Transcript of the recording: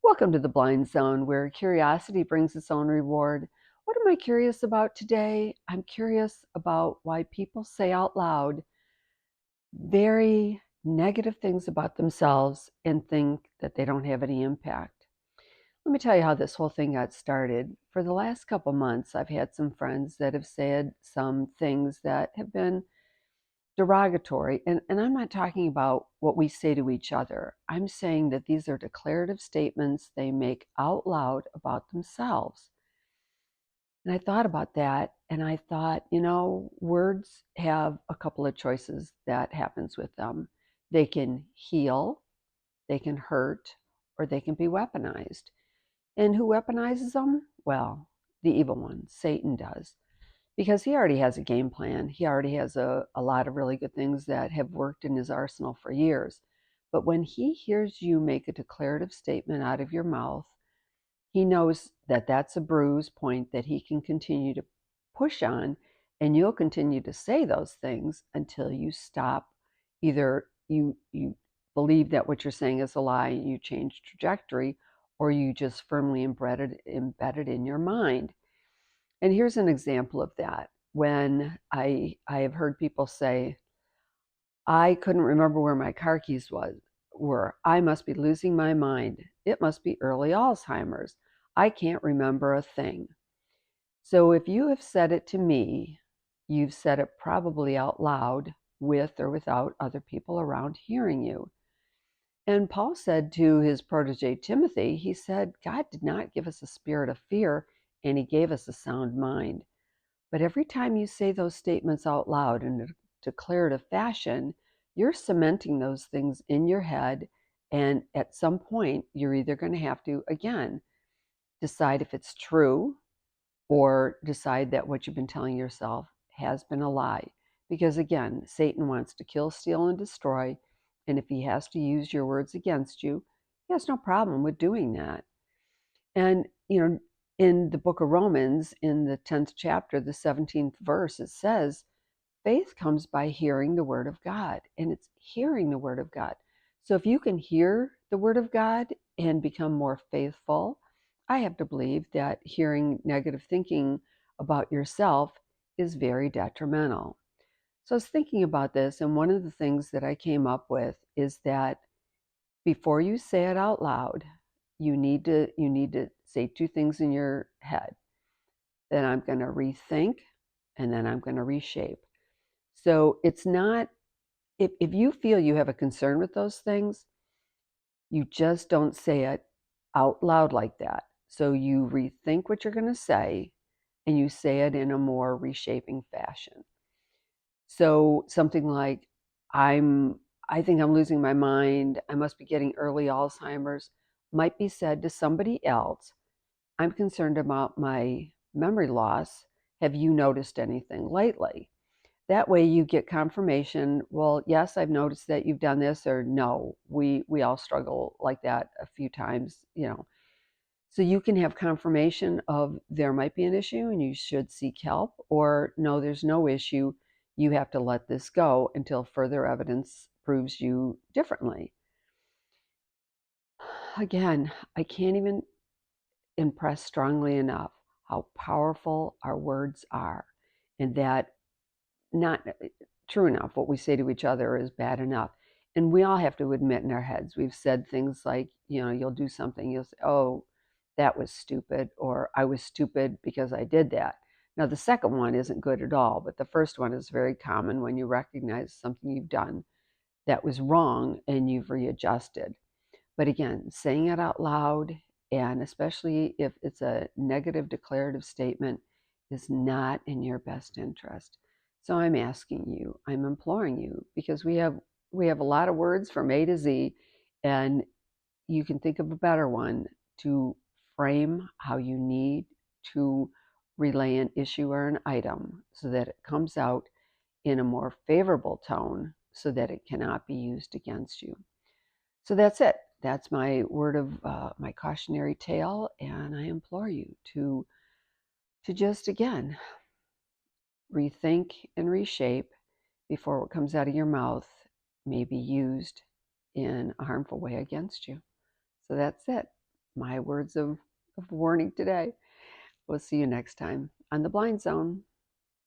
Welcome to the Blind Zone, where curiosity brings its own reward. What am I curious about today? I'm curious about why people say out loud very negative things about themselves and think that they don't have any impact. Let me tell you how this whole thing got started. For the last couple months, I've had some friends that have said some things that have been derogatory. And I'm not talking about what we say to each other. I'm saying that these are declarative statements they make out loud about themselves. And I thought about that and I thought, words have a couple of choices that happens with them. They can heal, they can hurt, or they can be weaponized. And who weaponizes them? Well, the evil one, Satan does, because he already has a game plan. He already has a lot of really good things that have worked in his arsenal for years. But when he hears you make a declarative statement out of your mouth, he knows that that's a bruise point that he can continue to push on, and you'll continue to say those things until you stop. Either you believe that what you're saying is a lie and you change trajectory, or you just firmly embedded in your mind. And here's an example of that. When I have heard people say, I couldn't remember where my car keys were. I must be losing my mind. It must be early Alzheimer's. I can't remember a thing. So if you have said it to me, you've said it probably out loud with or without other people around hearing you. And Paul said to his protege Timothy, he said, God did not give us a spirit of fear, and he gave us a sound mind. But every time you say those statements out loud in a declarative fashion, you're cementing those things in your head. And at some point, you're either going to have to, again, decide if it's true or decide that what you've been telling yourself has been a lie. Because again, Satan wants to kill, steal, and destroy. And if he has to use your words against you, he has no problem with doing that. And, in the book of Romans, in the 10th chapter, the 17th verse, it says, faith comes by hearing the word of God, and it's hearing the word of God. So if you can hear the word of God and become more faithful, I have to believe that hearing negative thinking about yourself is very detrimental. So I was thinking about this, and one of the things that I came up with is that before you say it out loud, you need to say two things in your head. Then I'm going to rethink, and then I'm going to reshape. So it's not, if you feel you have a concern with those things, you just don't say it out loud like that. So you rethink what you're going to say and you say it in a more reshaping fashion. So something like, I'm I think I'm losing my mind. I must be getting early Alzheimer's might be said to somebody else. I'm concerned about my memory loss. Have you noticed anything lately? That way you get confirmation. Well, yes, I've noticed that you've done this, or no, we all struggle like that a few times. So you can have confirmation of there might be an issue and you should seek help, or no, there's no issue. You have to let this go until further evidence proves you differently. Again, I can't even impress strongly enough how powerful our words are, and that not true enough what we say to each other is bad enough. And we all have to admit in our heads, we've said things like, you'll do something, you'll say, oh, that was stupid, or I was stupid because I did that. Now, the second one isn't good at all, but the first one is very common when you recognize something you've done that was wrong and you've readjusted. But again, saying it out loud, and especially if it's a negative declarative statement, is not in your best interest. So I'm asking you, I'm imploring you, because we have a lot of words from A to Z, and you can think of a better one to frame how you need to relay an issue or an item so that it comes out in a more favorable tone so that it cannot be used against you. So that's it. That's my word of my cautionary tale, and I implore you to just again rethink and reshape before what comes out of your mouth may be used in a harmful way against you. So that's it. my words of warning today. We'll see you next time on The Blind Zone.